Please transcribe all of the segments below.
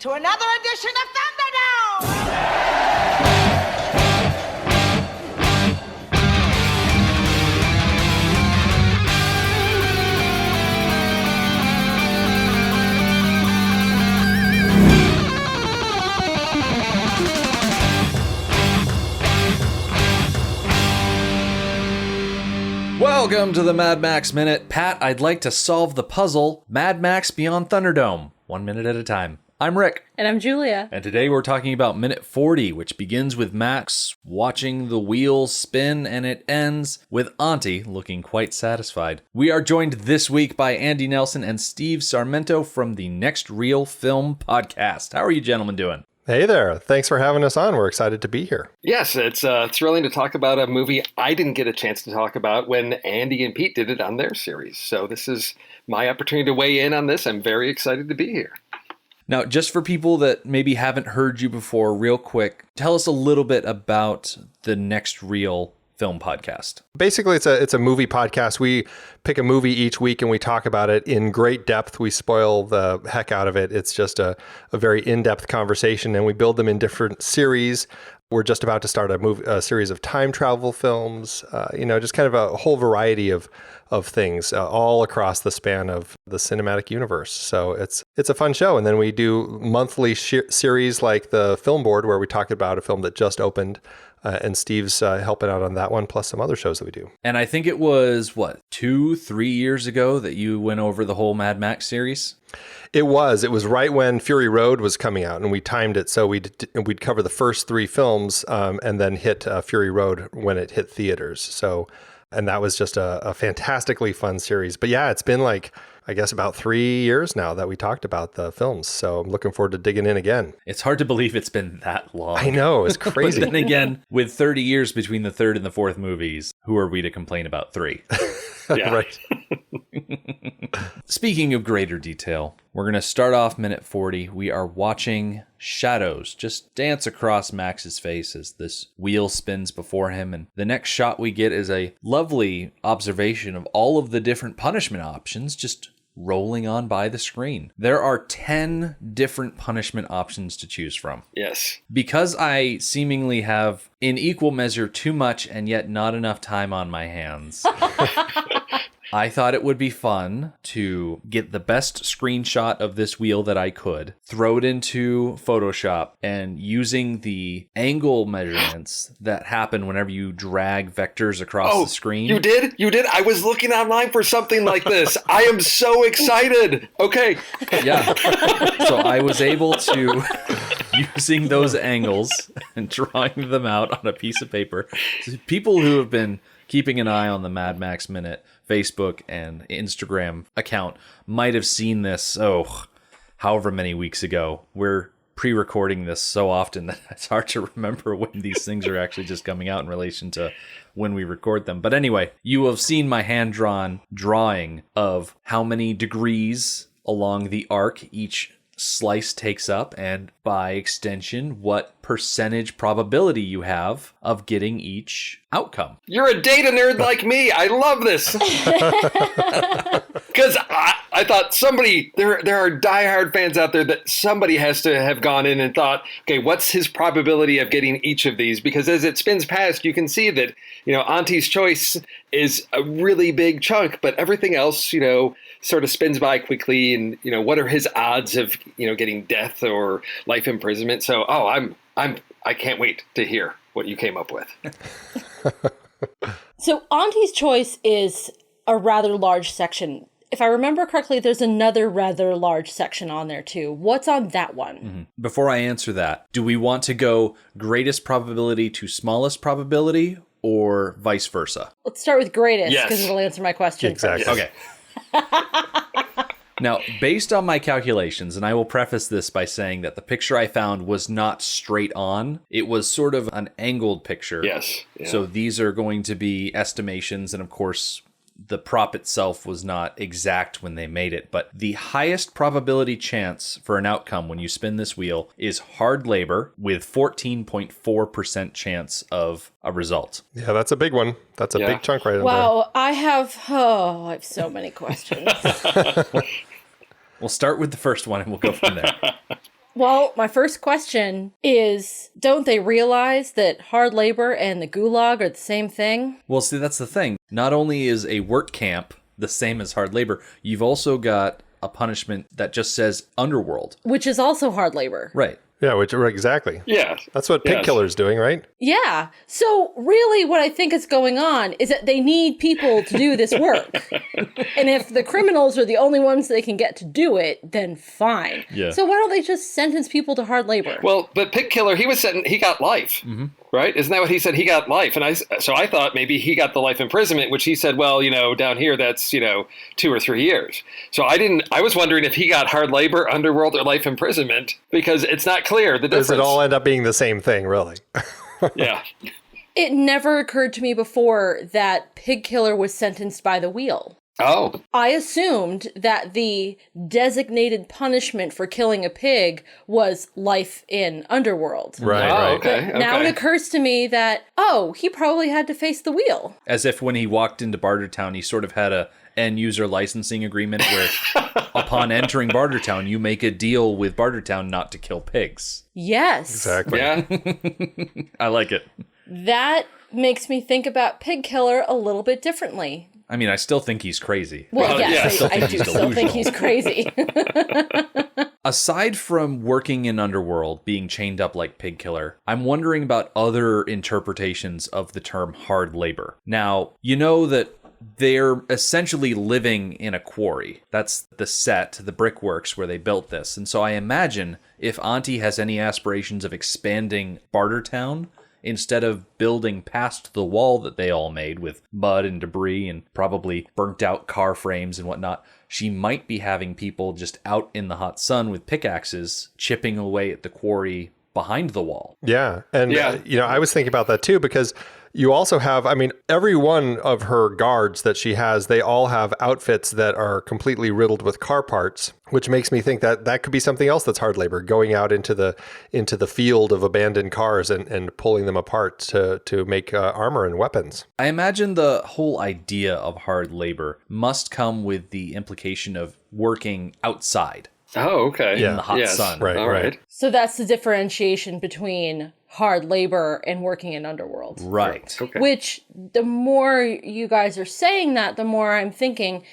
to another edition of Thunderdome! Welcome to the Mad Max Minute. Pat, I'd like to solve the puzzle Mad Max Beyond Thunderdome, 1 minute at a time. I'm Rick. And I'm Julia. And today we're talking about minute 40, which begins with Max watching the wheel spin, and it ends with Aunty looking quite satisfied. We are joined this week by Andy Nelson and Steve Sarmento from the Next Reel Film podcast. How are you gentlemen doing? Hey there. Thanks for having us on. We're excited to be here. Yes, it's thrilling to talk about a movie I didn't get a chance to talk about when Andy and Pete did it on their series. So this is my opportunity to weigh in on this. I'm very excited to be here. Now, just for people that maybe haven't heard you before, real quick, tell us a little bit about the Next Reel Film podcast. Basically, it's a movie podcast. We pick a movie each week and we talk about it in great depth. We spoil the heck out of it. It's just a very in-depth conversation, and we build them in different series. We're just about to start a series of time travel films, just kind of a whole variety of things all across the span of the cinematic universe. So it's a fun show. And then we do monthly series like the Film Board, where we talk about a film that just opened. And Steve's helping out on that one, plus some other shows that we do. And I think it was, 2-3 years ago that you went over the whole Mad Max series? It was right when Fury Road was coming out, and we timed it so we'd cover the first 3 films and then hit Fury Road when it hit theaters. And that was just a fantastically fun series. But yeah, it's been about 3 years now that we talked about the films. So I'm looking forward to digging in again. It's hard to believe it's been that long. I know, it's crazy. But then again, with 30 years between the third and the fourth movies, who are we to complain about 3? Yeah. Right. Speaking of greater detail, we're going to start off minute 40. We are watching shadows just dance across Max's face as this wheel spins before him. And the next shot we get is a lovely observation of all of the different punishment options just rolling on by the screen. There are 10 different punishment options to choose from. Yes. Because I seemingly have in equal measure too much and yet not enough time on my hands, I thought it would be fun to get the best screenshot of this wheel that I could, throw it into Photoshop, and using the angle measurements that happen whenever you drag vectors across the screen. You did? I was looking online for something like this. I am so excited. Okay. Yeah. So I was able to, using those angles and drawing them out on a piece of paper, people who have been keeping an eye on the Mad Max Minute Facebook and Instagram account might have seen this, however many weeks ago. We're pre-recording this so often that it's hard to remember when these things are actually just coming out in relation to when we record them. But anyway, you have seen my hand-drawn drawing of how many degrees along the arc each slice takes up, and by extension, what percentage probability you have of getting each outcome. You're a data nerd like me. I love this. Because I thought there are diehard fans out there that somebody has to have gone in and thought, okay, what's his probability of getting each of these? Because as it spins past, you can see that, Auntie's choice is a really big chunk, but everything else, sort of spins by quickly. And, what are his odds of, getting death or life imprisonment? So, I can't wait to hear what you came up with. So Auntie's choice is a rather large section. If I remember correctly, there's another rather large section on there too. What's on that one? Mm-hmm. Before I answer that, do we want to go greatest probability to smallest probability or vice versa? Let's start with greatest, because Yes. it'll answer my question. Exactly. Yes. Okay. Now, based on my calculations, and I will preface this by saying that the picture I found was not straight on. It was sort of an angled picture. Yes. Yeah. So these are going to be estimations, and of course, the prop itself was not exact when they made it, but the highest probability chance for an outcome when you spin this wheel is hard labor with 14.4% chance of a result. Yeah, that's a big one. That's a big chunk right in there. Wow, I have so many questions. We'll start with the first one and we'll go from there. Well, my first question is, don't they realize that hard labor and the Gulag are the same thing? Well, see, that's the thing. Not only is a work camp the same as hard labor, you've also got a punishment that just says underworld. Which is also hard labor. Right. Yeah, exactly. Yeah. That's what Pig Killer's doing, right? Yeah. So really what I think is going on is that they need people to do this work. And if the criminals are the only ones they can get to do it, then fine. Yeah. So why don't they just sentence people to hard labor? Well, but Pig Killer, he got life, right? Isn't that what he said? He got life. And so I thought maybe he got the life imprisonment, which he said, well, down here, that's, 2 or 3 years. So I was wondering if he got hard labor, underworld, or life imprisonment, because it's not clear the difference. Does it all end up being the same thing, really? Yeah. It never occurred to me before that Pig Killer was sentenced by the wheel. Oh. I assumed that the designated punishment for killing a pig was life in underworld. Right, Oh, right. okay. Now it occurs to me that, he probably had to face the wheel. As if when he walked into Bartertown, he sort of had a end-user licensing agreement where upon entering Bartertown, you make a deal with Bartertown not to kill pigs. Yes. Exactly. Yeah. I like it. That makes me think about Pig Killer a little bit differently. I mean, I still think he's crazy. Well, yes, yeah. I do still think he's crazy. Aside from working in Underworld, being chained up like Pig Killer, I'm wondering about other interpretations of the term hard labor. Now, you know that they're essentially living in a quarry. That's the set, the brickworks where they built this. And so I imagine if Aunty has any aspirations of expanding Bartertown, instead of building past the wall that they all made with mud and debris and probably burnt out car frames and whatnot, she might be having people just out in the hot sun with pickaxes chipping away at the quarry behind the wall. Yeah. And, I was thinking about that too, because you also have, every one of her guards that she has, they all have outfits that are completely riddled with car parts, which makes me think that that could be something else that's hard labor, going out into the field of abandoned cars and pulling them apart to make armor and weapons. I imagine the whole idea of hard labor must come with the implication of working outside. Oh, okay. In the hot sun. Right, All right. So that's the differentiation between hard labor and working in Underworld. Right. Okay. Which, the more you guys are saying that, the more I'm thinking,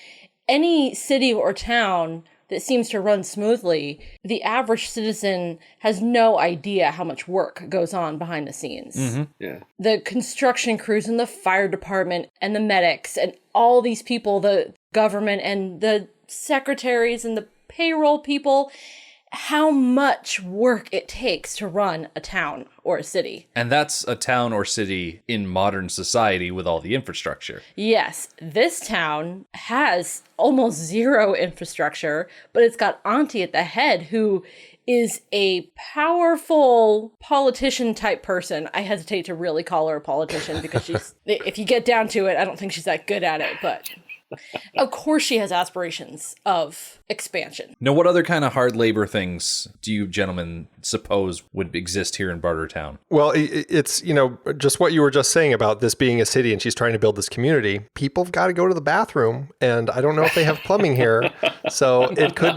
any city or town that seems to run smoothly, the average citizen has no idea how much work goes on behind the scenes. Mm-hmm. Yeah. The construction crews and the fire department and the medics and all these people, the government and the secretaries and the payroll people, how much work it takes to run a town or a city. And that's a town or city in modern society with all the infrastructure. Yes, this town has almost zero infrastructure, but it's got Aunty at the head who is a powerful politician type person. I hesitate to really call her a politician because she's, if you get down to it, I don't think she's that good at it, but of course she has aspirations of expansion. Now, what other kind of hard labor things do you gentlemen suppose would exist here in Bartertown? Well, it's, just what you were just saying about this being a city and she's trying to build this community. People have got to go to the bathroom, and I don't know if they have plumbing here. So that could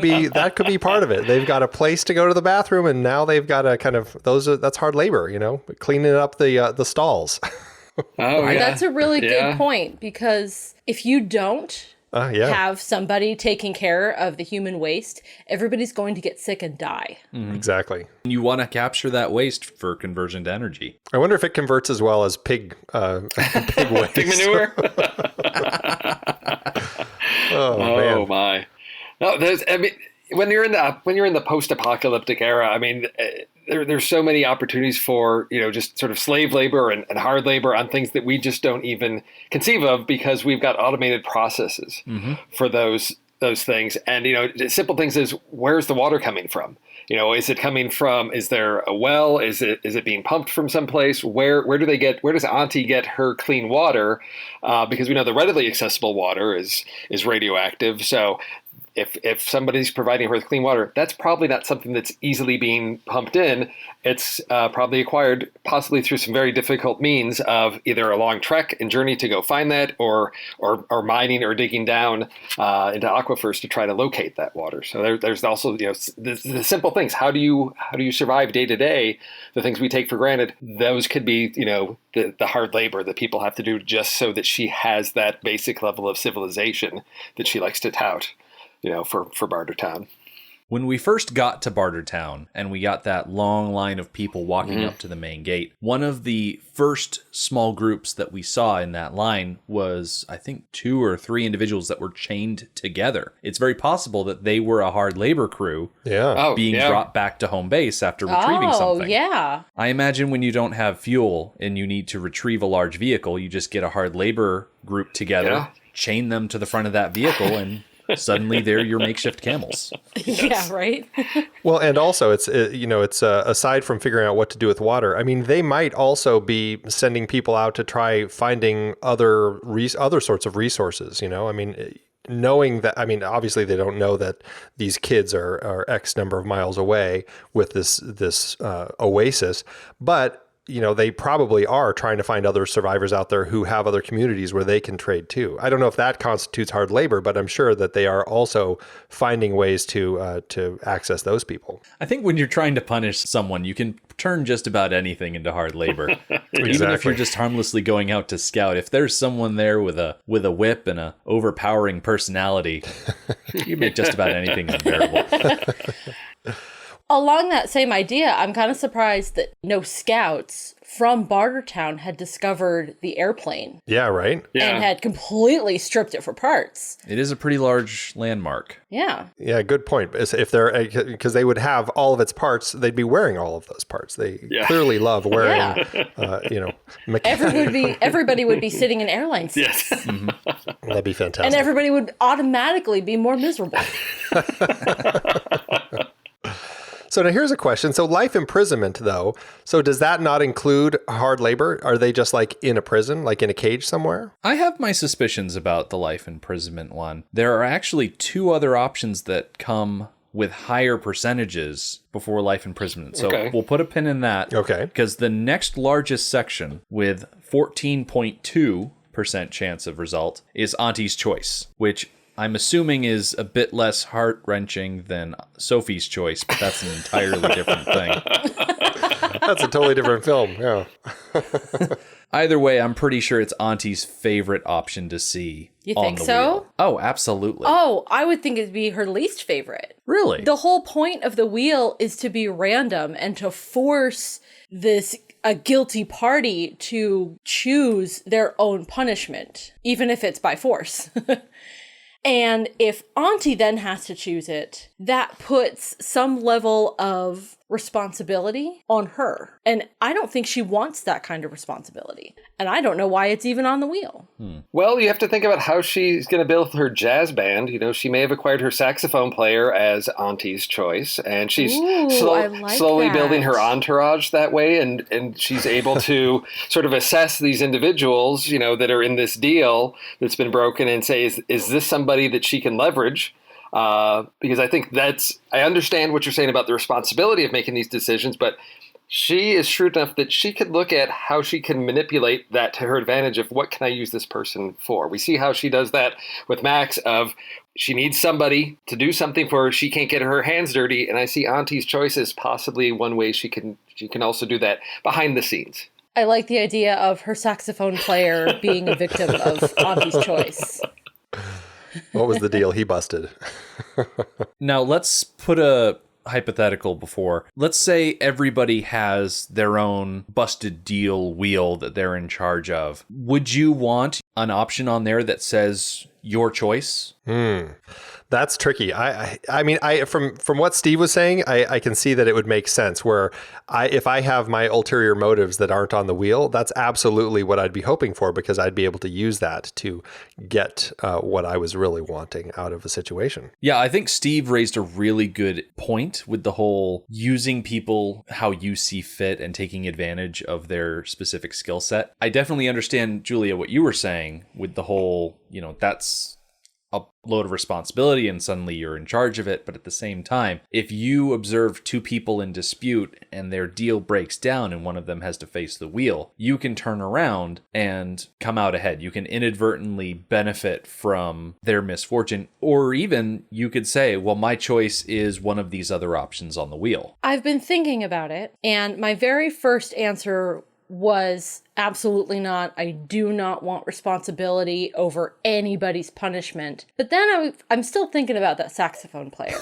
be part of it. They've got a place to go to the bathroom, and now they've got to that's hard labor, cleaning up the stalls. Oh, yeah. That's a really good point, because if you don't have somebody taking care of the human waste, everybody's going to get sick and die. Mm-hmm. Exactly. You want to capture that waste for conversion to energy. I wonder if it converts as well as pig waste. Pig manure? Oh, man. My. No, when you're in the post-apocalyptic era, there's so many opportunities for, just sort of slave labor and hard labor on things that we just don't even conceive of, because we've got automated processes for those things. And, simple things is, where's the water coming from? Is it coming from, is there a well? Is it being pumped from someplace? Where does Aunty get her clean water? Because we know the readily accessible water is radioactive. So if somebody's providing her with clean water, that's probably not something that's easily being pumped in. It's probably acquired possibly through some very difficult means of either a long trek and journey to go find that, or mining or digging down into aquifers to try to locate that water. So there's also the simple things. How do you survive day to day? The things we take for granted. Those could be the hard labor that people have to do just so that she has that basic level of civilization that she likes to tout, for Bartertown. When we first got to Bartertown and we got that long line of people walking up to the main gate, one of the first small groups that we saw in that line was, I think, 2 or 3 individuals that were chained together. It's very possible that they were a hard labor crew being brought back to home base after retrieving something. Oh, yeah. I imagine when you don't have fuel and you need to retrieve a large vehicle, you just get a hard labor group together, chain them to the front of that vehicle, and suddenly they're your makeshift camels. Yeah, right? Well, and also it's aside from figuring out what to do with water, I mean, they might also be sending people out to try finding other sorts of resources, I mean, knowing that, I mean, obviously they don't know that these kids are X number of miles away with this oasis, but they probably are trying to find other survivors out there who have other communities where they can trade too. I don't know if that constitutes hard labor, but I'm sure that they are also finding ways to access those people. I think when you're trying to punish someone, you can turn just about anything into hard labor. Exactly. Even if you're just harmlessly going out to scout, if there's someone there with a whip and a overpowering personality, you make just about anything unbearable. Along that same idea, I'm kind of surprised that no scouts from Bartertown had discovered the airplane. Yeah, right? Yeah. And had completely stripped it for parts. It is a pretty large landmark. Yeah. Yeah, good point. If they're, because they would have all of its parts, they'd be wearing all of those parts. They clearly love wearing, Everybody would be sitting in airline seats. Yes. That'd be fantastic. And everybody would automatically be more miserable. So now here's a question. So life imprisonment, though, so does that not include hard labor? Are they just like in a prison, like in a cage somewhere? I have my suspicions about the life imprisonment one. There are actually 2 other options that come with higher percentages before life imprisonment. So we'll put a pin in that. Okay. Because the next largest section with 14.2% chance of result is Auntie's Choice, which I'm assuming is a bit less heart-wrenching than Sophie's Choice, but that's an entirely different thing. That's a totally different film, yeah. Either way, I'm pretty sure it's Auntie's favorite option to see. You on think the so? wheel. Oh, absolutely. Oh, I would think it'd be her least favorite. Really? The whole point of the wheel is to be random and to force a guilty party to choose their own punishment, even if it's by force. And if Auntie then has to choose it, that puts some level of responsibility on her. And I don't think she wants that kind of responsibility. And I don't know why it's even on the wheel. Well, you have to think about how she's going to build her jazz band. She may have acquired her saxophone player as Auntie's Choice, and she's slowly building her entourage that way. And she's able to sort of assess these individuals, that are in this deal that's been broken and say, is this somebody that she can leverage? Because I think I understand what you're saying about the responsibility of making these decisions, but she is shrewd enough that she could look at how she can manipulate that to her advantage of what can I use this person for. We see how she does that with Max of she needs somebody to do something for her. She can't get her hands dirty. And I see Auntie's Choice as possibly one way she can also do that behind the scenes. I like the idea of her saxophone player being a victim of Auntie's Choice. What was the deal he busted? Now, let's put a hypothetical before. Let's say everybody has their own busted deal wheel that they're in charge of. Would you want an option on there that says your choice? That's tricky. I mean, from what Steve was saying, I can see that it would make sense where if I have my ulterior motives that aren't on the wheel, that's absolutely what I'd be hoping for, because I'd be able to use that to get what I was really wanting out of a situation. Yeah, I think Steve raised a really good point with the whole using people how you see fit and taking advantage of their specific skill set. I definitely understand, Julia, what you were saying with the whole, that's a load of responsibility and suddenly you're in charge of it. But at the same time, if you observe two people in dispute and their deal breaks down and one of them has to face the wheel, you can turn around and come out ahead. You can inadvertently benefit from their misfortune, or even you could say, well, my choice is one of these other options on the wheel. I've been thinking about it, and my very first answer was absolutely not. I do not want responsibility over anybody's punishment. But then I'm still thinking about that saxophone player.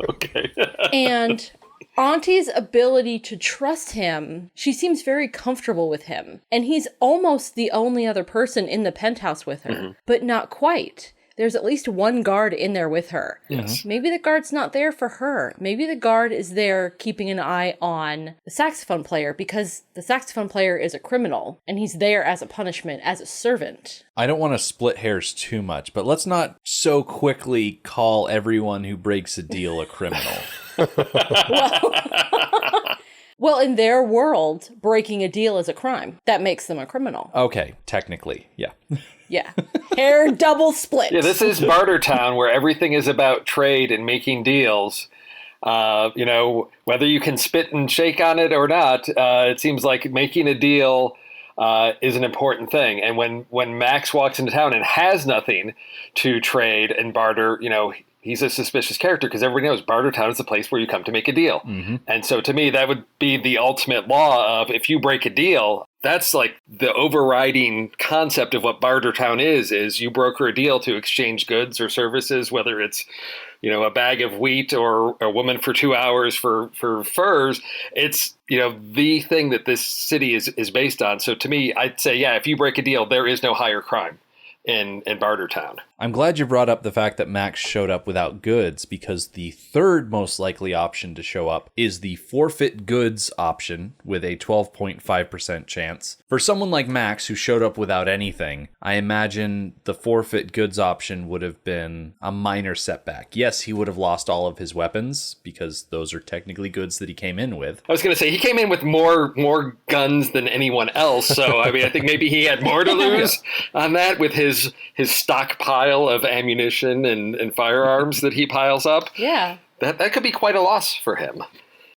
Okay. And Auntie's ability to trust him, she seems very comfortable with him. And he's almost the only other person in the penthouse with her, but not quite. There's at least one guard in there with her. Yes. Maybe the guard's not there for her. Maybe the guard is there keeping an eye on the saxophone player because the saxophone player is a criminal and he's there as a punishment, as a servant. I don't want to split hairs too much, but let's not so quickly call everyone who breaks a deal a criminal. Well, in their world, breaking a deal is a crime. That makes them a criminal. Okay, technically, yeah. Yeah. Hair double split. Yeah, this is Barter Town where everything is about trade and making deals. Whether you can spit and shake on it or not, it seems like making a deal is an important thing. And when Max walks into town and has nothing to trade and barter, he's a suspicious character because everybody knows Barter Town is the place where you come to make a deal. Mm-hmm. And so to me, that would be the ultimate law of if you break a deal, that's like the overriding concept of what Barter Town is you broker a deal to exchange goods or services, whether it's, a bag of wheat or a woman for 2 hours for furs. It's, the thing that this city is based on. So to me, I'd say, yeah, if you break a deal, there is no higher crime in Barter Town. I'm glad you brought up the fact that Max showed up without goods, because the third most likely option to show up is the forfeit goods option with a 12.5% chance. For someone like Max who showed up without anything, I imagine the forfeit goods option would have been a minor setback. Yes, he would have lost all of his weapons because those are technically goods that he came in with. I was going to say, he came in with more guns than anyone else. So, I think maybe he had more to lose on that with his stockpile of ammunition and firearms that he piles up. Yeah. That could be quite a loss for him.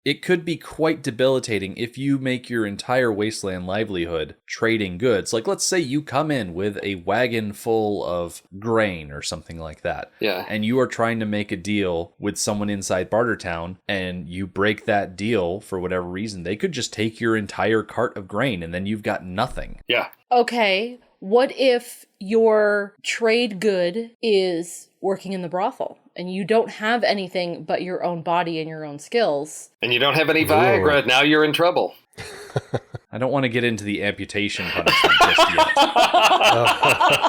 It could be quite debilitating if you make your entire wasteland livelihood trading goods. Like, let's say you come in with a wagon full of grain or something like that. Yeah. And you are trying to make a deal with someone inside Barter Town, and you break that deal for whatever reason. They could just take your entire cart of grain, and then you've got nothing. Yeah. Okay. What if your trade good is working in the brothel and you don't have anything but your own body and your own skills? And you don't have any Viagra, now you're in trouble. I don't want to get into the amputation punishment just yet.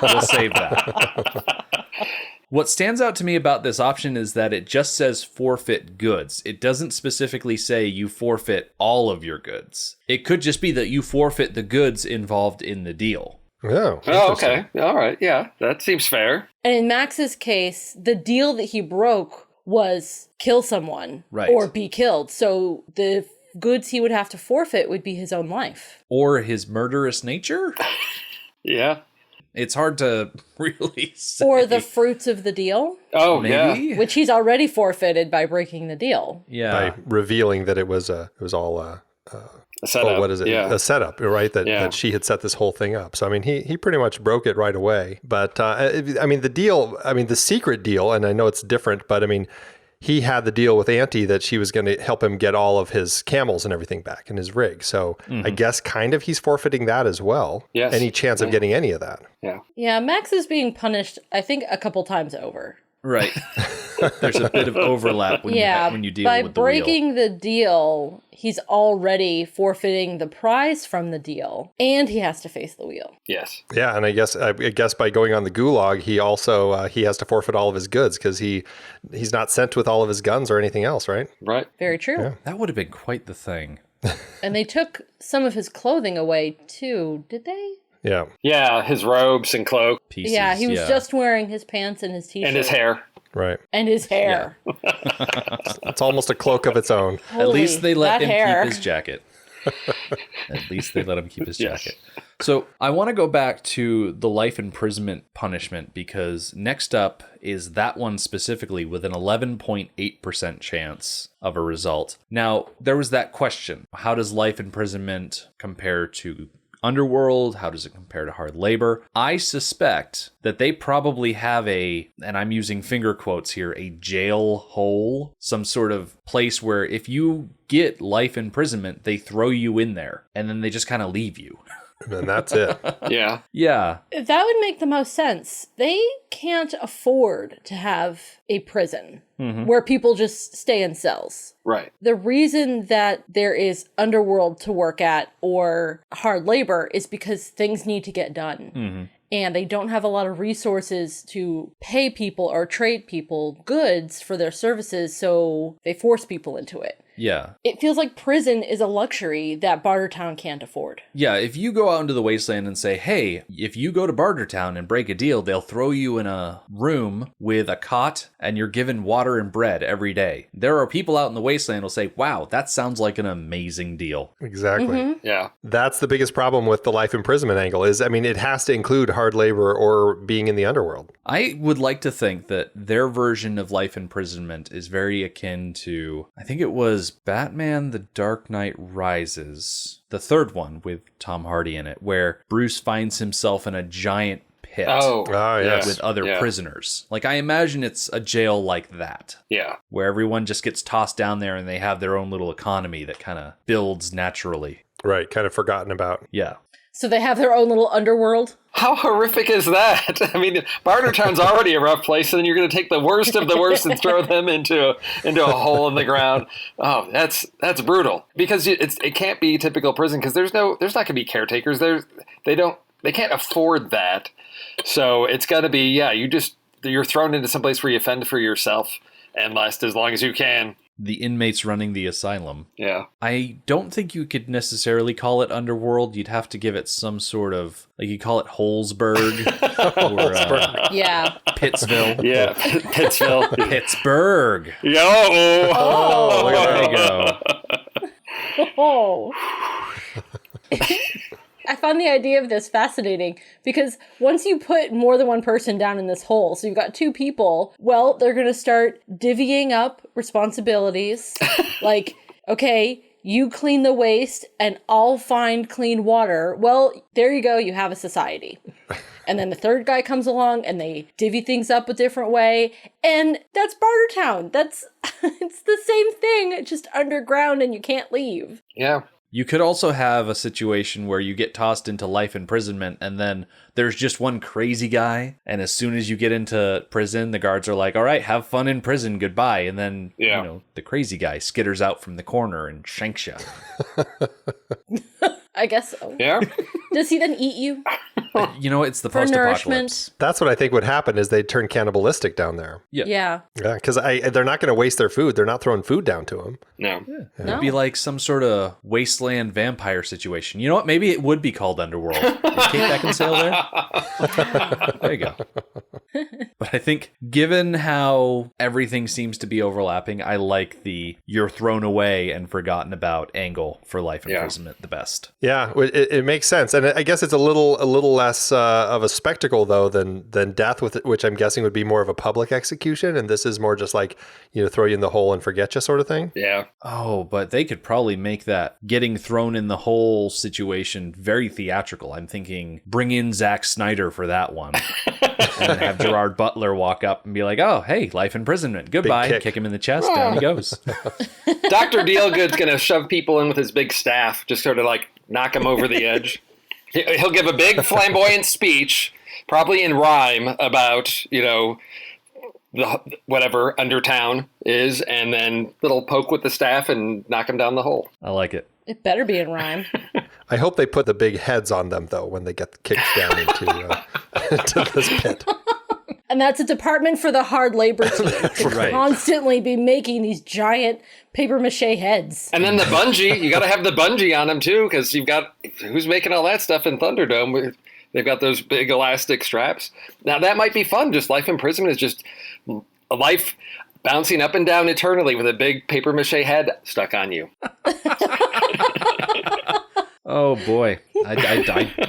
We'll save that. What stands out to me about this option is that it just says forfeit goods. It doesn't specifically say you forfeit all of your goods. It could just be that you forfeit the goods involved in the deal. Oh, okay. All right. Yeah, that seems fair. And in Max's case, the deal that he broke was kill someone or be killed. So the goods he would have to forfeit would be his own life. Or his murderous nature? Yeah. It's hard to really say. Or the fruits of the deal. Oh, maybe? yeah. Which he's already forfeited by breaking the deal. Yeah. By revealing that it was all a setup. what is it? Yeah. A setup, right? That she had set this whole thing up. So, he pretty much broke it right away. But, the deal, the secret deal, and I know it's different, but he had the deal with Aunty that she was going to help him get all of his camels and everything back in his rig. So I guess kind of he's forfeiting that as well. Yes. Any chance of getting any of that. Yeah. Yeah, Max is being punished, I think, a couple times over. Right. There's a bit of overlap when you deal with the wheel. By breaking the deal, he's already forfeiting the prize from the deal, and he has to face the wheel. Yes. Yeah, and I guess by going on the Gulag, he also he has to forfeit all of his goods because he's not sent with all of his guns or anything else, right? Right. Very true. Yeah. That would have been quite the thing. And they took some of his clothing away too, did they? Yeah. Yeah, his robes and cloak. Pieces, Yeah, he was just wearing his pants and his t-shirt. And his hair. Right. And his hair. It's almost a cloak of its own. At least they let him hair. keep his jacket. At least they let him keep his jacket. So I want to go back to the life imprisonment punishment because next up is that one specifically with an 11.8% chance of a result. Now, there was that question. How does life imprisonment compare to underworld? How does it compare to hard labor? I suspect that they probably have and I'm using finger quotes here, a jail hole, some sort of place where if you get life imprisonment, they throw you in there and then they just kind of leave you. And that's it. Yeah. Yeah. That would make the most sense. They can't afford to have a prison where people just stay in cells. Right. The reason that there is underworld to work at or hard labor is because things need to get done. And they don't have a lot of resources to pay people or trade people goods for their services, so they force people into it. Yeah. It feels like prison is a luxury that Bartertown can't afford. Yeah, if you go out into the wasteland and say, hey, if you go to Bartertown and break a deal, they'll throw you in a room with a cot and you're given water and bread every day. There are people out in the wasteland who will say, wow, that sounds like an amazing deal. Exactly. Yeah. That's the biggest problem with the life imprisonment angle is, I mean, it has to include hard labor or being in the underworld. I would like to think that their version of life imprisonment is very akin to, I think it was Batman The Dark Knight Rises, the third one with Tom Hardy in it, where Bruce finds himself in a giant pit yes. with other prisoners. Like, I imagine it's a jail like that. Yeah. Where everyone just gets tossed down there and they have their own little economy that kind of builds naturally. Right. Kind of forgotten about. Yeah. So they have their own little underworld? How horrific is that? I mean, Bartertown's already a rough place, and then you're going to take the worst of the worst and throw them into a hole in the ground. Oh, that's brutal. Because it can't be typical prison because there's not going to be caretakers. They can't afford that. So it's got to be you're thrown into some place where you fend for yourself and last as long as you can. The inmates running the asylum. Yeah. I don't think you could necessarily call it underworld. You'd have to give it some sort of, like, you call it Holzberg or Yeah. Pittsville. Yeah, Pittsville. Pittsburgh. Yo! Oh, there you go. Oh. I found the idea of this fascinating because once you put more than one person down in this hole, so you've got two people, well, they're going to start divvying up responsibilities. Like, okay, you clean the waste and I'll find clean water. Well, there you go. You have a society. And then the third guy comes along and they divvy things up a different way. And that's Bartertown. It's the same thing, just underground and you can't leave. Yeah. You could also have a situation where you get tossed into life imprisonment and then there's just one crazy guy. And as soon as you get into prison, the guards are like, all right, have fun in prison. Goodbye. And then, the crazy guy skitters out from the corner and shanks you. I guess so. Yeah. Does he then eat you? It's the For post-apocalypse. nourishment? That's what I think would happen is they'd turn cannibalistic down there. Yeah. Yeah. Yeah, because they're not going to waste their food. They're not throwing food down to them. No. It'd be like some sort of wasteland vampire situation. You know what? Maybe it would be called Underworld. Is Kate Beckinsale there? There you go. But I think given how everything seems to be overlapping, I like the you're thrown away and forgotten about angle for life imprisonment the best. Yeah, it makes sense. And I guess it's a little less of a spectacle, though, than death, which I'm guessing would be more of a public execution. And this is more just like, throw you in the hole and forget you sort of thing. Yeah. Oh, but they could probably make that getting thrown in the hole situation very theatrical. I'm thinking bring in Zack Snyder for that one. And have Gerard Butler walk up and be like, oh, hey, life imprisonment. Goodbye. Kick him in the chest. Down he goes. Dr. Dealgood's going to shove people in with his big staff, just sort of like knock them over the edge. He'll give a big flamboyant speech, probably in rhyme, about, the whatever Undertown is, and then little poke with the staff and knock him down the hole. I like it. It better be in rhyme. I hope they put the big heads on them, though, when they get kicked down into this pit. And that's a department for the hard labor team to Right. constantly be making these giant paper mache heads. And then the bungee, you got to have the bungee on them, too, because you've got, who's making all that stuff in Thunderdome? They've got those big elastic straps. Now, that might be fun. Just life imprisonment is just a life bouncing up and down eternally with a big paper mache head stuck on you. Oh boy, I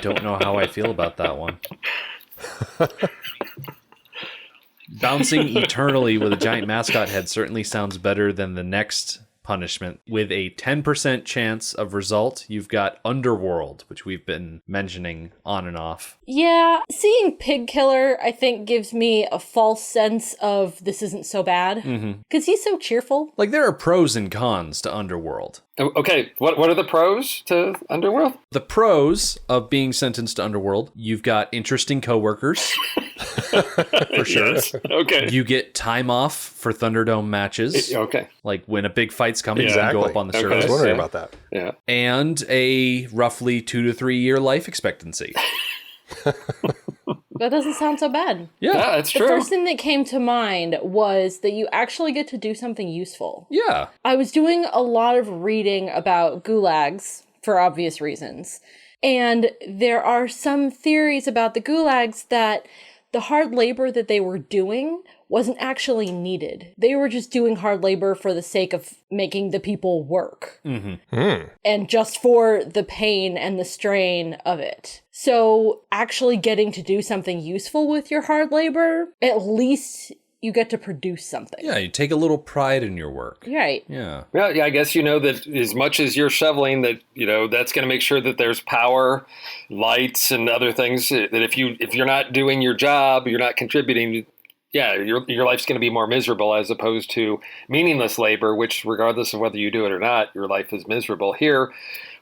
don't know how I feel about that one. Bouncing eternally with a giant mascot head certainly sounds better than the next punishment. With a 10% chance of result, you've got Underworld, which we've been mentioning on and off. Yeah, seeing Pig Killer, I think, gives me a false sense of this isn't so bad. Because he's so cheerful. Like, there are pros and cons to Underworld. Okay, what are the pros to Underworld? The pros of being sentenced to Underworld, you've got interesting coworkers, for sure. Yes. Okay. You get time off for Thunderdome matches. Okay. Like when a big fight's coming, Exactly. you can go up on the Okay. I was surface. wondering Yeah. about that. Yeah. And a roughly 2 to 3 year life expectancy. That doesn't sound so bad. Yeah, that's The true. first thing that came to mind was that you actually get to do something useful. Yeah. I was doing a lot of reading about gulags for obvious reasons. And there are some theories about the gulags that the hard labor that they were doing wasn't actually needed. They were just doing hard labor for the sake of making the people work. And just for the pain and the strain of it. So actually getting to do something useful with your hard labor, at least you get to produce something. Yeah, you take a little pride in your work. Right. Yeah. Yeah, I guess you know that as much as you're shoveling, that that's going to make sure that there's power, lights, and other things. That if you're not doing your job, you're not contributing. Yeah, your life's going to be more miserable as opposed to meaningless labor, which regardless of whether you do it or not, your life is miserable. Here,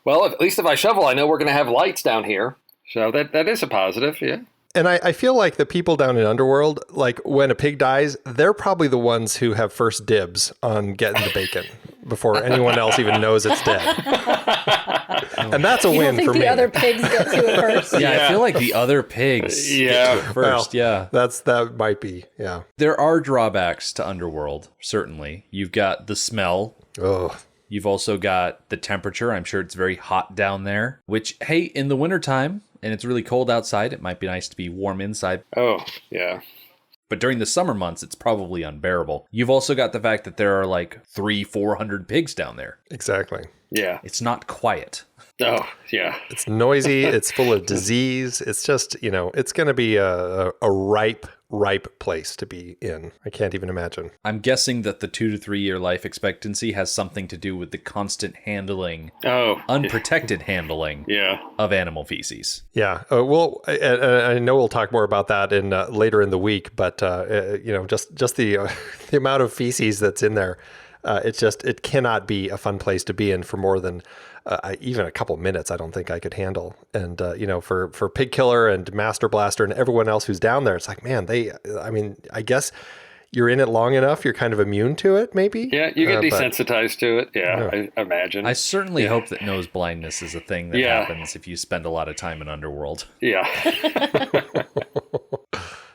well, at least if I shovel, I know we're going to have lights down here, so that is a positive. Yeah. And I feel like the people down in Underworld, like when a pig dies, they're probably the ones who have first dibs on getting the bacon before anyone else even knows it's dead. And that's a You don't win think for the me. other pigs get to it first? Yeah, I feel like the other pigs Yeah. get to it first. Yeah. That might be, yeah. There are drawbacks to Underworld, certainly. You've got the smell. Oh, You've also got the temperature. I'm sure it's very hot down there, which, hey, in the wintertime, and it's really cold outside, it might be nice to be warm inside. Oh, yeah. But during the summer months, it's probably unbearable. You've also got the fact that there are like 300-400 pigs down there. exactly. Yeah. It's not quiet. Oh, yeah. It's noisy. It's full of disease. It's just, it's going to be a ripe place to be in. I can't even imagine. I'm guessing that the 2 to 3 year life expectancy has something to do with the constant handling, Oh, unprotected handling yeah. of animal feces. Yeah. Well, I know we'll talk more about that in later in the week, but just the the amount of feces that's in there, it cannot be a fun place to be in for more than even a couple minutes. I don't think I could handle. And for Pig Killer and Master Blaster and everyone else who's down there, it's like, man, I guess you're in it long enough, you're kind of immune to it, maybe. Yeah, you get But- desensitized to it. Yeah, I imagine. I certainly hope that nose blindness is a thing that Yeah. happens if you spend a lot of time in Underworld. Yeah.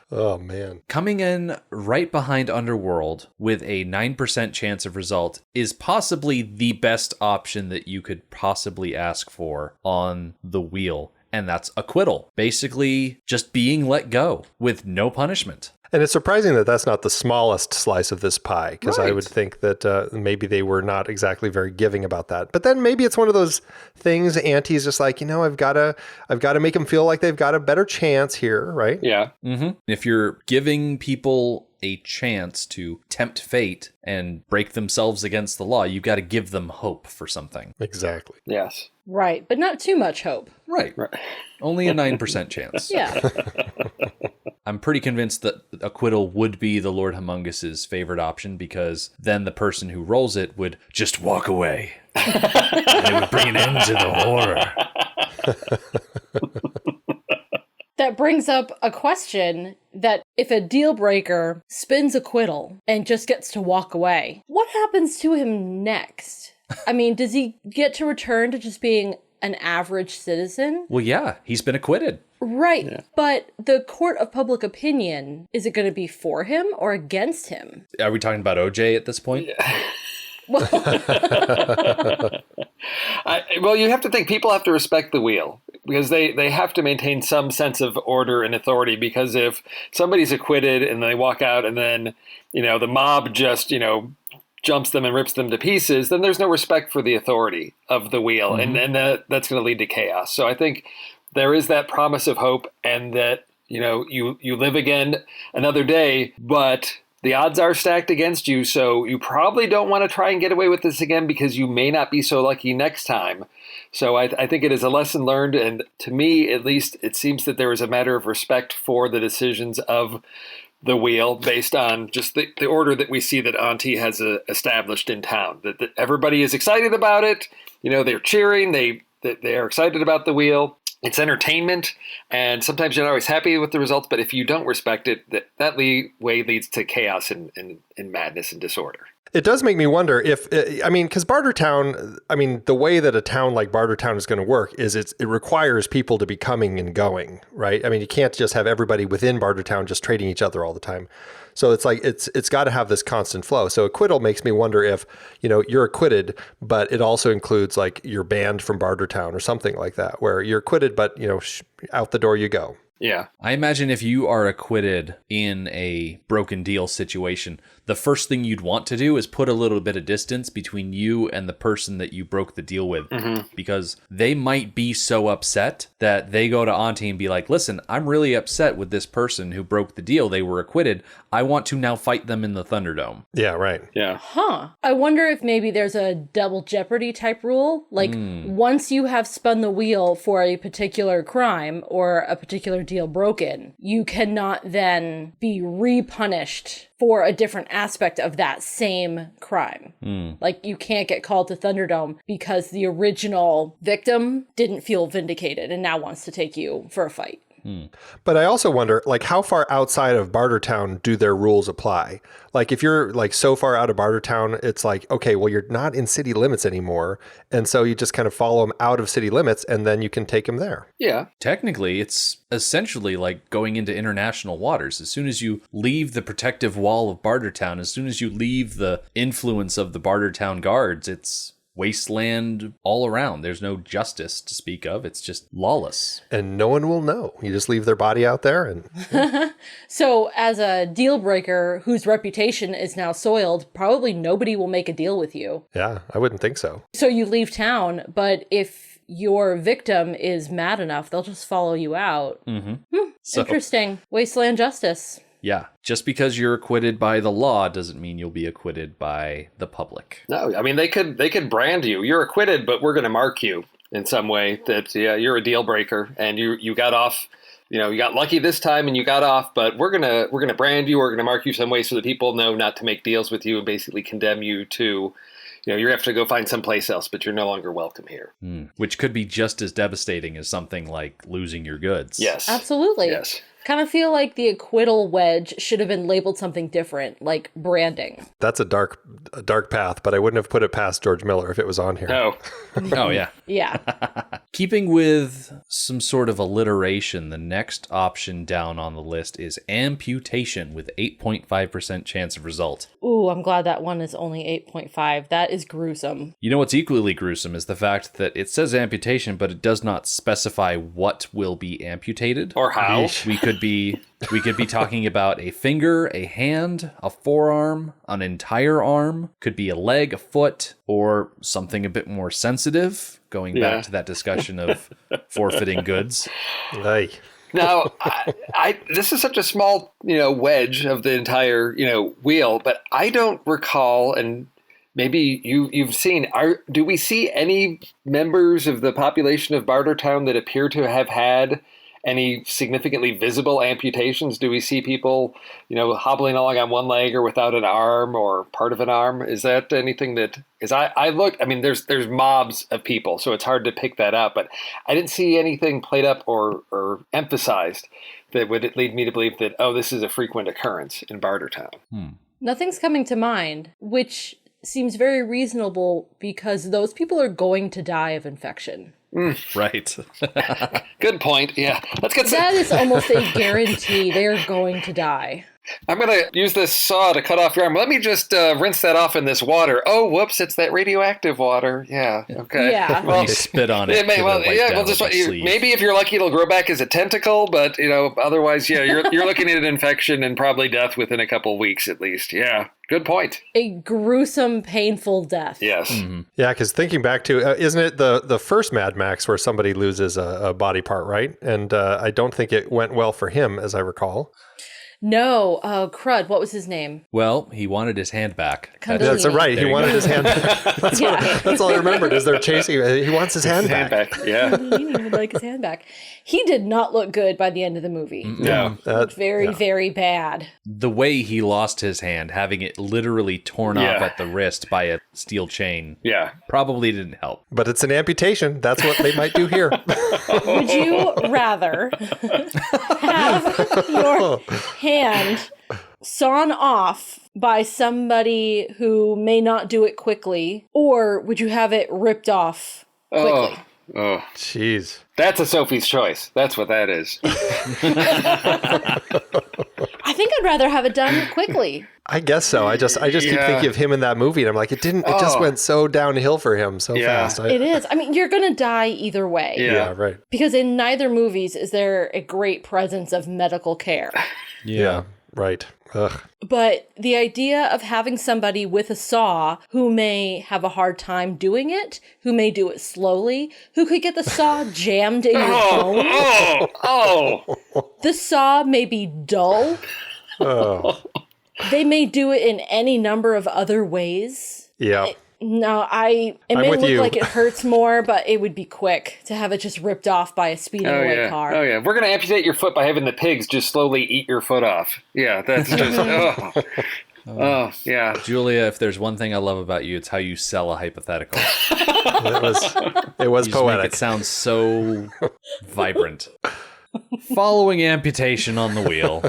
Oh man. Coming in right behind Underworld with a 9% chance of result is possibly the best option that you could possibly ask for on the wheel. And that's acquittal. Basically, just being let go with no punishment. And it's surprising that that's not the smallest slice of this pie, because I Right. would think that maybe they were not exactly very giving about that. But then maybe it's one of those things. Auntie's just like, I've got to make them feel like they've got a better chance here, right? Yeah. If you're giving people a chance to tempt fate and break themselves against the law, you got to give them hope for something. Exactly. Yes. Right, but not too much hope. Right. Only a 9% chance. Yeah. I'm pretty convinced that acquittal would be the Lord Humongus's favorite option, because then the person who rolls it would just walk away. And it would bring an end to the horror. That brings up a question that if a deal breaker spins acquittal and just gets to walk away, what happens to him next? I mean, does he get to return to just being an average citizen? Well, yeah, he's been acquitted. Right, but the court of public opinion, is it going to be for him or against him? Are we talking about OJ at this point? Well, Well, you have to think people have to respect the wheel, because they have to maintain some sense of order and authority, because if somebody's acquitted and they walk out and then, the mob just, jumps them and rips them to pieces, then there's no respect for the authority of the wheel, and that's going to lead to chaos. So I think there is that promise of hope, and that you live again another day, but the odds are stacked against you. So you probably don't want to try and get away with this again, because you may not be so lucky next time. So I think it is a lesson learned, and to me, at least, it seems that there is a matter of respect for the decisions of the wheel based on just the order that we see that Aunty has established in town. That everybody is excited about it. They're cheering. They are excited about the wheel. It's entertainment, and sometimes you're not always happy with the results. But if you don't respect it, that way leads to chaos and madness and disorder. It does make me wonder if, because Bartertown, the way that a town like Bartertown is going to work is it requires people to be coming and going, right? You can't just have everybody within Bartertown just trading each other all the time. So it's like, it's got to have this constant flow. So acquittal makes me wonder if, you're acquitted, but it also includes like you're banned from Bartertown or something like that, where you're acquitted, but out the door you go. Yeah. I imagine if you are acquitted in a broken deal situation, the first thing you'd want to do is put a little bit of distance between you and the person that you broke the deal with, because they might be so upset that they go to Aunty and be like, listen, I'm really upset with this person who broke the deal. They were acquitted. I want to now fight them in the Thunderdome. Yeah, right. Yeah. Huh. I wonder if maybe there's a double jeopardy type rule. Like, once you have spun the wheel for a particular crime or a particular deal broken, you cannot then be repunished for a different aspect of that same crime. Like, you can't get called to Thunderdome because the original victim didn't feel vindicated and now wants to take you for a fight. But I also wonder, like, how far outside of Bartertown do their rules apply? Like, if you're like so far out of Bartertown, it's like, okay, well, you're not in city limits anymore. And so you just kind of follow them out of city limits, and then you can take them there. Yeah. Technically, it's essentially like going into international waters. As soon as you leave the protective wall of Bartertown, as soon as you leave the influence of the Bartertown guards, it's wasteland all around. There's no justice to speak of. It's just lawless. And no one will know. You just leave their body out there and... So as a deal breaker whose reputation is now soiled, probably nobody will make a deal with you. Yeah, I wouldn't think so. So you leave town, but if your victim is mad enough, they'll just follow you out. So, Interesting. Wasteland justice. yeah, just because you're acquitted by the law doesn't mean you'll be acquitted by the public. No, they could brand you. You're acquitted, but we're going to mark you in some way that, yeah, you're a deal breaker and you got off. You got lucky this time and you got off, but we're gonna brand you. We're gonna mark you some way so that people know not to make deals with you and basically condemn you to, you have to go find someplace else, but you're no longer welcome here. Which could be just as devastating as something like losing your goods. Yes, Absolutely. Yes. Kind of feel like the acquittal wedge should have been labeled something different, like branding. That's a dark path, but I wouldn't have put it past George Miller if it was on here. No. Oh, yeah. Yeah. Keeping with some sort of alliteration, the next option down on the list is amputation with 8.5% chance of result. Ooh, I'm glad that one is only 8.5. That is gruesome. You know what's equally gruesome is the fact that it says amputation, but it does not specify what will be amputated. Or how. We could be talking about a finger, a hand, a forearm, an entire arm, could be a leg, a foot, or something a bit more sensitive, going back to that discussion of forfeiting goods. Aye. Now, this is such a small, wedge of the entire, wheel, but I don't recall, and maybe you've seen, do we see any members of the population of Bartertown that appear to have had any significantly visible amputations? Do we see people, hobbling along on one leg or without an arm or part of an arm? Is that anything that is? There's mobs of people, so it's hard to pick that out. But I didn't see anything played up or emphasized that would lead me to believe that, this is a frequent occurrence in Bartertown. Nothing's coming to mind, which seems very reasonable because those people are going to die of infection. Right. Good point. Yeah. Let's get That is almost a guarantee. They are going to die. I'm going to use this saw to cut off your arm. Let me just rinse that off in this water. Oh, whoops, it's that radioactive water. Yeah, okay. Yeah. Well, you spit on it. Maybe if you're lucky, it'll grow back as a tentacle, but, otherwise, you're looking at an infection and probably death within a couple weeks at least. Yeah. Good point. A gruesome, painful death. Yes. Yeah, because thinking back to, isn't it the first Mad Max where somebody loses a body part, right? And I don't think it went well for him, as I recall. No, crud, what was his name? Well, he wanted his hand back. Kundalini. That's right. He wanted his hand back. That's, that's all I remembered is they're chasing him. He wants his hand back. Yeah. Kundalini would like his hand back. He did not look good by the end of the movie. No. Very, very bad. The way he lost his hand, having it literally torn off at the wrist by a steel chain, probably didn't help. But it's an amputation. That's what they might do here. Would you rather have your hand sawn off by somebody who may not do it quickly, or would you have it ripped off quickly? Oh, jeez. That's a Sophie's choice. That's what that is. I think I'd rather have it done quickly. I guess so. I just keep thinking of him in that movie, and I'm like, it just went so downhill for him so fast. It is. I mean, you're gonna die either way. Yeah, right. Because in neither movies is there a great presence of medical care. Yeah, right. Ugh. But the idea of having somebody with a saw who may have a hard time doing it, who may do it slowly, who could get the saw jammed in your bone. The saw may be dull. They may do it in any number of other ways. Yeah. It may look you. like it hurts more, but it would be quick to have it just ripped off by a speeding away car. Oh, yeah. We're going to amputate your foot by having the pigs just slowly eat your foot off. Yeah, that's just... yeah. Julia, if there's one thing I love about you, it's how you sell a hypothetical. It was You just poetic. make it sound so vibrant. Following amputation on the wheel,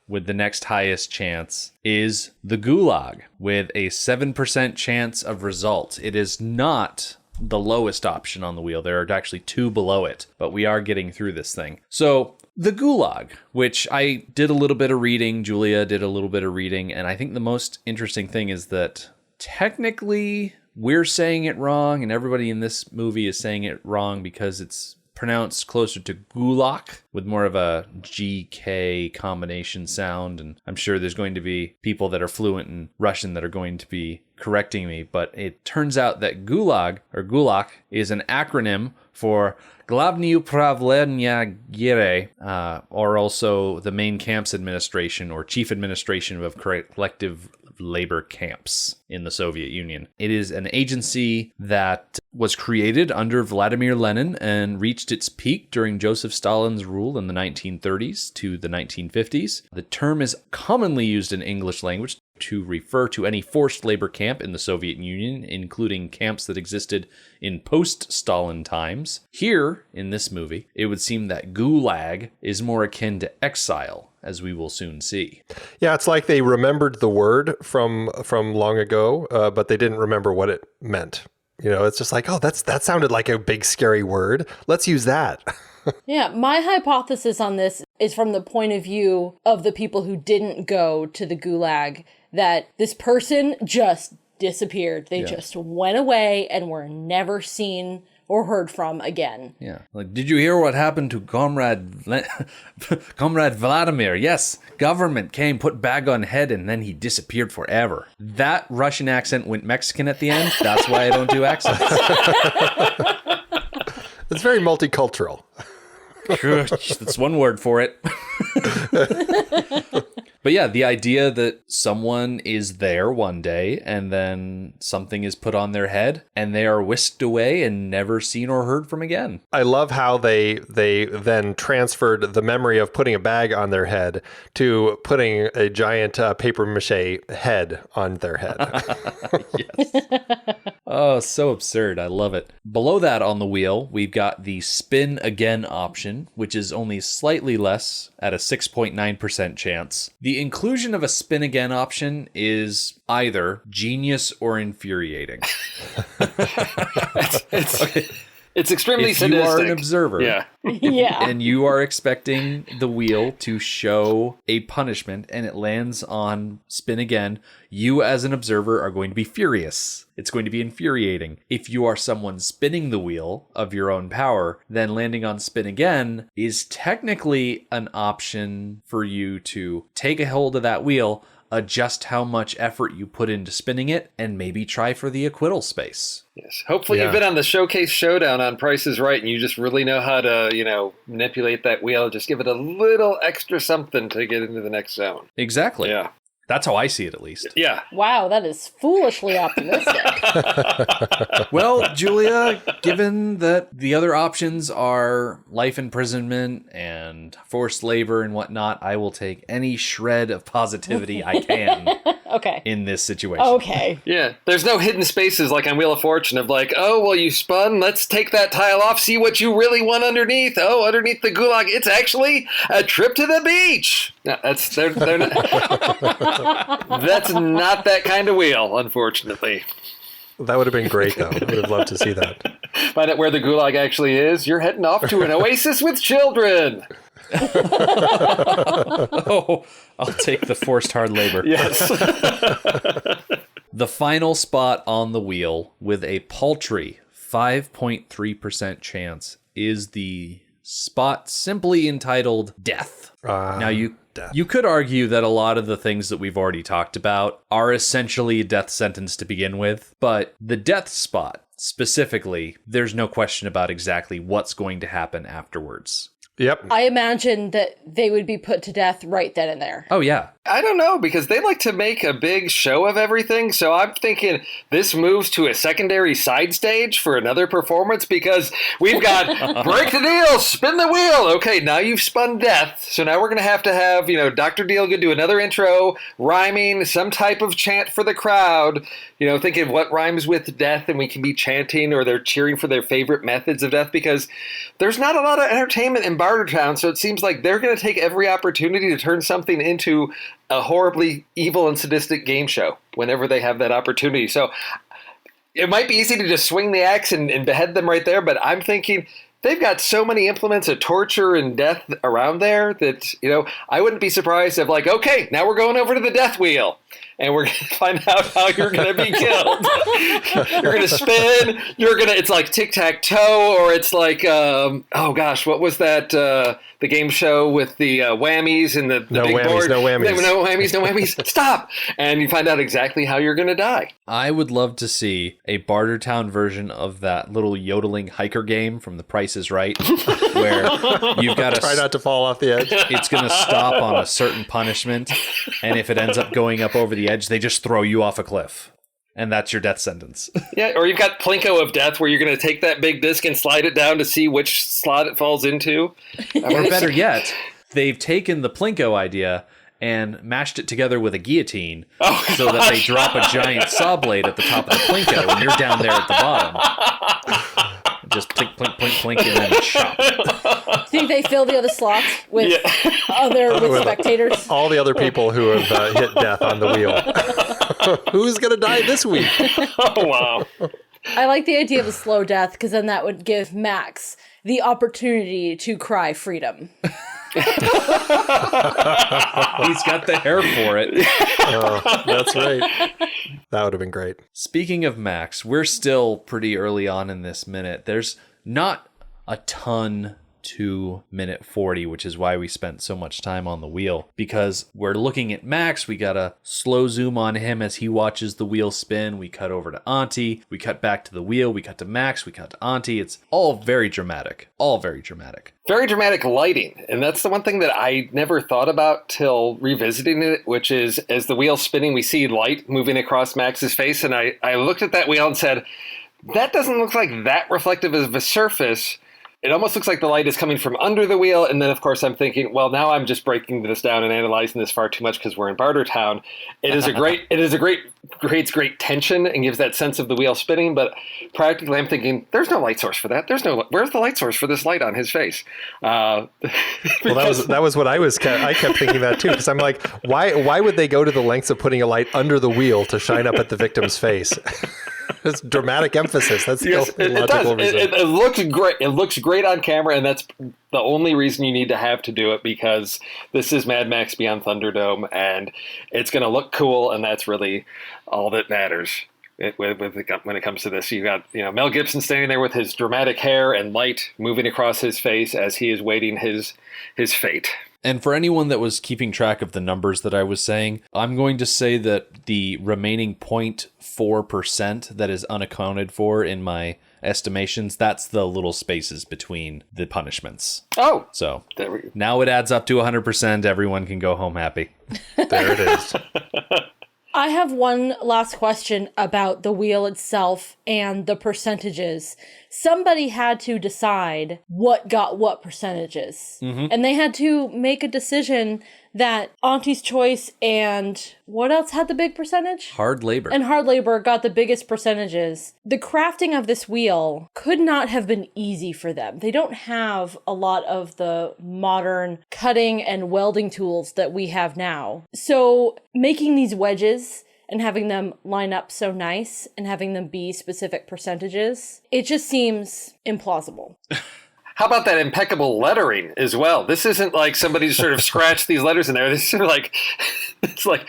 with the next highest chance, is the Gulag, with a 7% chance of result. It is not the lowest option on the wheel. There are actually two below it, but we are getting through this thing. So, the Gulag, which I did a little bit of reading, Julia did a little bit of reading, and I think the most interesting thing is that technically we're saying it wrong, and everybody in this movie is saying it wrong because it's pronounced closer to Gulag with more of a GK combination sound. And I'm sure there's going to be people that are fluent in Russian that are going to be correcting me. But it turns out that Gulag is an acronym for Glavny Upravlenia Gire, or also the Main Camps Administration or Chief Administration of Collective Labor Camps in the Soviet Union. It is an agency that was created under Vladimir Lenin and reached its peak during Joseph Stalin's rule in the 1930s to the 1950s. The term is commonly used in English language to refer to any forced labor camp in the Soviet Union, including camps that existed in post-Stalin times. Here, in this movie, it would seem that Gulag is more akin to exile, as we will soon see. Yeah, it's like they remembered the word from long ago, but they didn't remember what it meant. You know, it's just like, oh, that sounded like a big scary word. Let's use that. Yeah, my hypothesis on this is from the point of view of the people who didn't go to the Gulag, that this person just disappeared. They just went away and were never seen or heard from again. Yeah. Like, did you hear what happened to Comrade Vladimir? Yes, government came, put bag on head, and then he disappeared forever. That Russian accent went Mexican at the end. That's why I don't do accents. It's very multicultural. That's one word for it. But yeah, the idea that someone is there one day and then something is put on their head and they are whisked away and never seen or heard from again. I love how they then transferred the memory of putting a bag on their head to putting a giant paper mache head on their head. Yes. Oh, so absurd. I love it. Below that on the wheel, we've got the spin again option, which is only slightly less at a 6.9% chance. The inclusion of a spin again option is either genius or infuriating. It's extremely if sadistic. You are an observer. Yeah. Yeah. And you are expecting the wheel to show a punishment and it lands on spin again, you as an observer are going to be furious. It's going to be infuriating. If you are someone spinning the wheel of your own power, then landing on spin again is technically an option for you to take a hold of that wheel, adjust how much effort you put into spinning it, and maybe try for the acquittal space. Yes. Hopefully you've been on the Showcase Showdown on Price is Right, and you just really know how to, manipulate that wheel. Just give it a little extra something to get into the next zone. Exactly. Yeah. That's how I see it, at least. Yeah. Wow, that is foolishly optimistic. Well, Julia, given that the other options are life imprisonment and forced labor and whatnot, I will take any shred of positivity I can Okay. in this situation. Okay. Yeah. There's no hidden spaces like on Wheel of Fortune of like, oh, well, you spun. Let's take that tile off, see what you really want underneath. Oh, underneath the Gulag, it's actually a trip to the beach. No, they're not. That's not that kind of wheel, unfortunately. That would have been great, though. I would have loved to see that. Find out where the Gulag actually is. You're heading off to an oasis with children. Oh, I'll take the forced hard labor. Yes. The final spot on the wheel with a paltry 5.3% chance is the spot simply entitled Death. Now, you could argue that a lot of the things that we've already talked about are essentially a death sentence to begin with, but the death spot specifically, there's no question about exactly what's going to happen afterwards. Yep. I imagine that they would be put to death right then and there. Oh, yeah. I don't know, because they like to make a big show of everything, so I'm thinking this moves to a secondary side stage for another performance, because we've got break the deal, spin the wheel. Okay, now you've spun death, so now we're going to have Dr. Dealgood do another intro, rhyming some type of chant for the crowd, thinking what rhymes with death, and we can be chanting, or they're cheering for their favorite methods of death, because there's not a lot of entertainment in Bartertown, so it seems like they're going to take every opportunity to turn something into a horribly evil and sadistic game show whenever they have that opportunity. So it might be easy to just swing the axe and behead them right there, but I'm thinking they've got so many implements of torture and death around there that, I wouldn't be surprised if okay, now we're going over to the death wheel. And we're going to find out how you're going to be killed. You're going to spin. It's like tic-tac-toe, or it's like, what was that? The game show with the whammies and the no big whammies, board. no whammies. No whammies, no whammies. Stop. And you find out exactly how you're going to die. I would love to see a Bartertown version of that little yodeling hiker game from The Price is Right, where you've got to try not to fall off the edge. It's going to stop on a certain punishment, and if it ends up going up over the edge, they just throw you off a cliff. And that's your death sentence. Yeah, or you've got Plinko of Death, where you're going to take that big disc and slide it down to see which slot it falls into. Or better yet, they've taken the Plinko idea and mashed it together with a guillotine so that they drop a giant saw blade at the top of the Plinko, and you're down there at the bottom. Just plink, plink, plink, plink, and then chop. Do you think they fill the other slots with spectators? All the other people who have hit death on the wheel. Who's going to die this week? Oh, wow. I like the idea of a slow death, because then that would give Max the opportunity to cry freedom. He's got the hair for it. Oh, that's right. That would have been great. Speaking of Max, we're still pretty early on in this minute. There's not a ton to minute 40, which is why we spent so much time on the wheel, because we're looking at Max. We got a slow zoom on him as he watches the wheel spin. We cut over to Aunty. We cut back to the wheel. We cut to Max. We cut to Aunty. It's all very dramatic. All very dramatic. Very dramatic lighting. And that's the one thing that I never thought about till revisiting it, which is as the wheel's spinning, we see light moving across Max's face. And I looked at that wheel and said, that doesn't look like that reflective of a surface. It almost looks like the light is coming from under the wheel. And then, of course, I'm thinking, well, now I'm just breaking this down and analyzing this far too much because we're in Bartertown. Creates great tension and gives that sense of the wheel spinning. But practically, I'm thinking, there's no light source for that. Where's the light source for this light on his face? Well, that was what I kept thinking that too, because I'm like, why would they go to the lengths of putting a light under the wheel to shine up at the victim's face? It's dramatic emphasis. That's the logical reason. It looks great. It looks great on camera, and that's the only reason you need to have to do it, because this is Mad Max Beyond Thunderdome, and it's going to look cool, and that's really all that matters. when it comes to this. You got Mel Gibson standing there with his dramatic hair and light moving across his face as he is waiting his fate. And for anyone that was keeping track of the numbers that I was saying, I'm going to say that the remaining 0.4% that is unaccounted for in my estimations, that's the little spaces between the punishments. Oh, so there we go. Now it adds up to 100%. Everyone can go home happy. There it is. I have one last question about the wheel itself and the percentages. Somebody had to decide what got what percentages. Mm-hmm. And they had to make a decision that Auntie's Choice and what else had the big percentage? Hard labor. And hard labor got the biggest percentages. The crafting of this wheel could not have been easy for them. They don't have a lot of the modern cutting and welding tools that we have now. So making these wedges and having them line up so nice and having them be specific percentages, it just seems implausible. How about that impeccable lettering as well? This isn't like somebody sort of scratched these letters in there. This is like, it's like,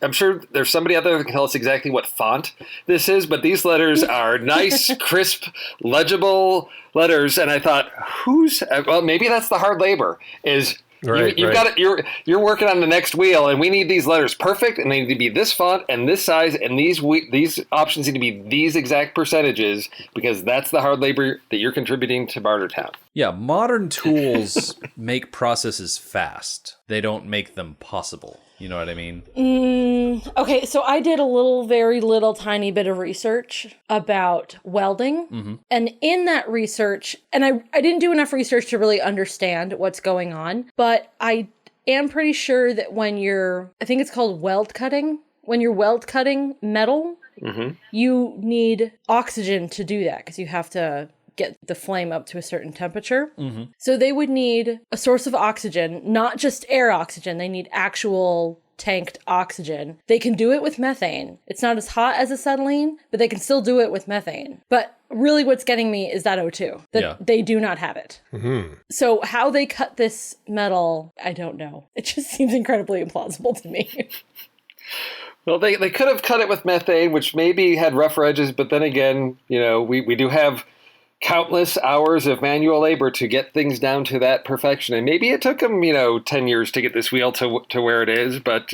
I'm sure there's somebody out there that can tell us exactly what font this is, but these letters are nice, crisp, legible letters. And I thought, well, maybe that's the hard labor is Right, you've got it. You're working on the next wheel, and we need these letters perfect, and they need to be this font and this size, and these options need to be these exact percentages because that's the hard labor that you're contributing to Bartertown. Yeah, modern tools make processes fast. They don't make them possible. You know what I mean? Okay, so I did very little tiny bit of research about welding. Mm-hmm. And in that research, and I didn't do enough research to really understand what's going on, but I am pretty sure that I think it's called weld cutting. When you're weld cutting metal, mm-hmm. you need oxygen to do that because you have to get the flame up to a certain temperature. Mm-hmm. So they would need a source of oxygen, not just air oxygen. They need actual tanked oxygen. They can do it with methane. It's not as hot as acetylene, but they can still do it with methane. But really what's getting me is that O2, that they do not have it. Mm-hmm. So how they cut this metal, I don't know. It just seems incredibly implausible to me. Well, they could have cut it with methane, which maybe had rougher edges, but then again, we do have countless hours of manual labor to get things down to that perfection. And maybe it took them, 10 years to get this wheel to where it is. But,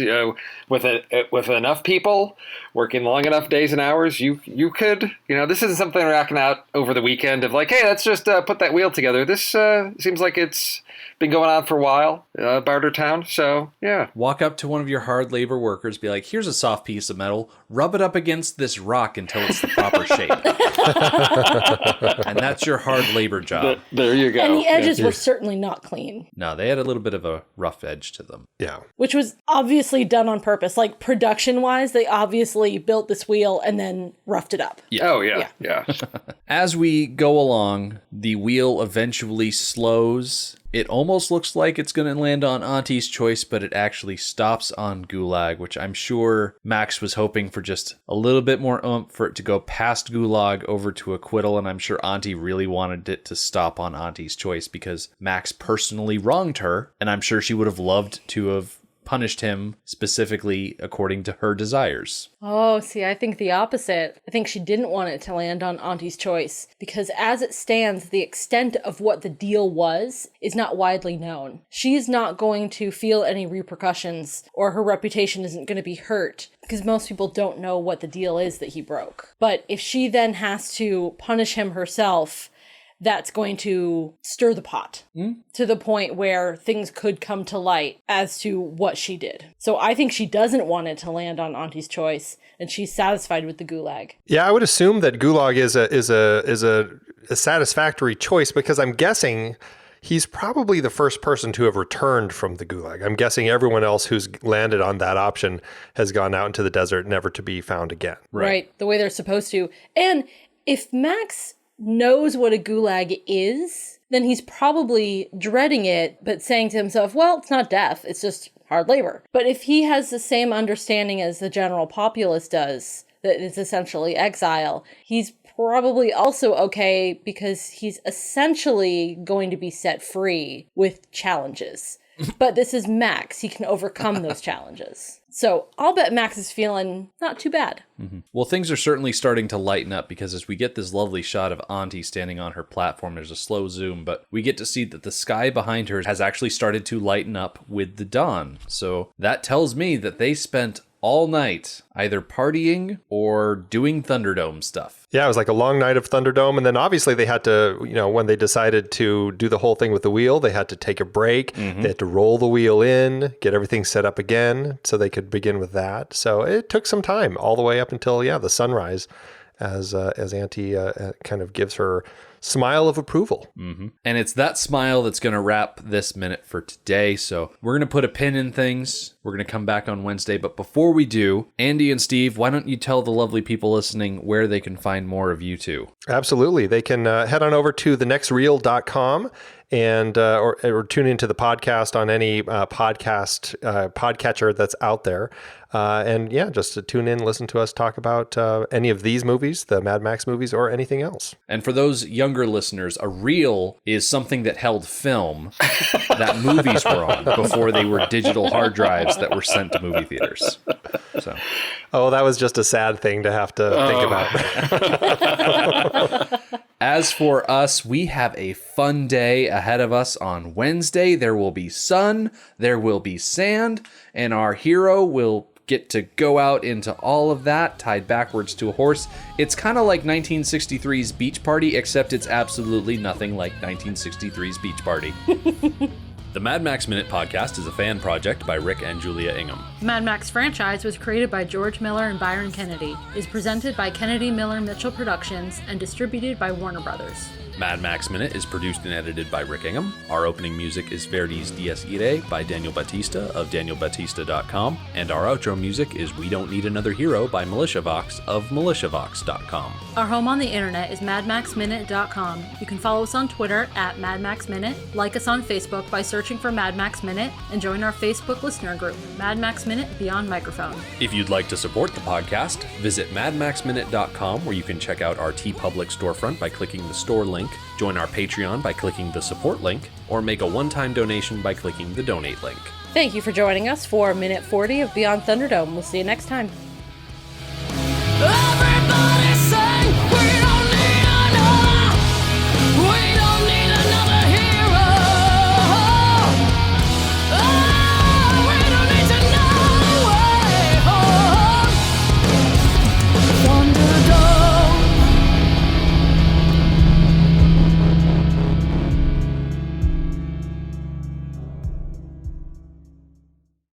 with enough people working long enough days and hours, you could, this isn't something they're knocking out over the weekend of like, hey, let's just put that wheel together. This seems like it's been going on for a while, Bartertown. So, yeah. Walk up to one of your hard labor workers, be like, here's a soft piece of metal. Rub it up against this rock until it's the proper shape. And that's your hard labor job. There you go. And the edges were certainly not clean. No, they had a little bit of a rough edge to them. Yeah. Which was obviously done on purpose. Like production-wise, they obviously built this wheel and then roughed it up. Yeah. Oh, yeah. As we go along, the wheel eventually slows. It almost looks like it's going to land on Auntie's Choice, but it actually stops on Gulag, which I'm sure Max was hoping for just a little bit more oomph for it to go past Gulag over to acquittal, and I'm sure Auntie really wanted it to stop on Auntie's Choice because Max personally wronged her, and I'm sure she would have loved to have punished him specifically according to her desires. Oh, see, I think the opposite. I think she didn't want it to land on Auntie's Choice because as it stands, the extent of what the deal was is not widely known. She's not going to feel any repercussions or her reputation isn't going to be hurt because most people don't know what the deal is that he broke. But if she then has to punish him herself, that's going to stir the pot to the point where things could come to light as to what she did. So I think she doesn't want it to land on Auntie's Choice, and she's satisfied with the Gulag. Yeah, I would assume that Gulag is a satisfactory choice because I'm guessing he's probably the first person to have returned from the Gulag. I'm guessing everyone else who's landed on that option has gone out into the desert, never to be found again. Right, the way they're supposed to. And if Max knows what a Gulag is, then he's probably dreading it, but saying to himself, well, it's not death, it's just hard labor. But if he has the same understanding as the general populace does, that it's essentially exile, he's probably also okay because he's essentially going to be set free with challenges. But this is Max. He can overcome those challenges. So I'll bet Max is feeling not too bad. Well, things are certainly starting to lighten up because as we get this lovely shot of Aunty standing on her platform, there's a slow zoom, but we get to see that the sky behind her has actually started to lighten up with the dawn. So that tells me that they spent all night either partying or doing Thunderdome stuff. Yeah, it was like a long night of Thunderdome. And then obviously they had to, when they decided to do the whole thing with the wheel, they had to take a break. They had to roll the wheel in, get everything set up again so they could begin with that. So it took some time all the way up until, the sunrise as Aunty kind of gives her smile of approval. And it's that smile that's going to wrap this minute for today. So we're going to put a pin in things. We're going to come back on Wednesday. But before we do, Andy and Steve, why don't you tell the lovely people listening where they can find more of you two? Absolutely. They can head on over to thenextreel.com and or tune into the podcast on any podcatcher that's out there. Just to tune in, listen to us talk about any of these movies, the Mad Max movies, or anything else. And for those younger listeners, a reel is something that held film that movies were on before they were digital hard drives that were sent to movie theaters. So, that was just a sad thing to have to think about. As for us, we have a fun day ahead of us on Wednesday. There will be sun, there will be sand, and our hero will get to go out into all of that tied backwards to a horse. It's kind of like 1963's Beach Party, except it's absolutely nothing like 1963's Beach Party. The Mad Max Minute podcast is a fan project by Rick and Julia Ingham. The Mad Max franchise was created by George Miller and Byron Kennedy, is presented by Kennedy Miller Mitchell Productions, and distributed by Warner Brothers. Mad Max Minute is produced and edited by Rick Ingham. Our opening music is Verdi's Dies Irae by Daniel Batista of danielbatista.com. And our outro music is We Don't Need Another Hero by MilitiaVox of militiavox.com. Our home on the internet is madmaxminute.com. You can follow us on Twitter at madmaxminute, like us on Facebook by searching for Mad Max Minute, and join our Facebook listener group, Mad Max Minute Beyond Microphone. If you'd like to support the podcast, visit madmaxminute.com where you can check out our TeePublic storefront by clicking the store link, join our Patreon by clicking the support link, or make a one-time donation by clicking the donate link. Thank you for joining us for Minute 40 of Beyond Thunderdome. We'll see you next time.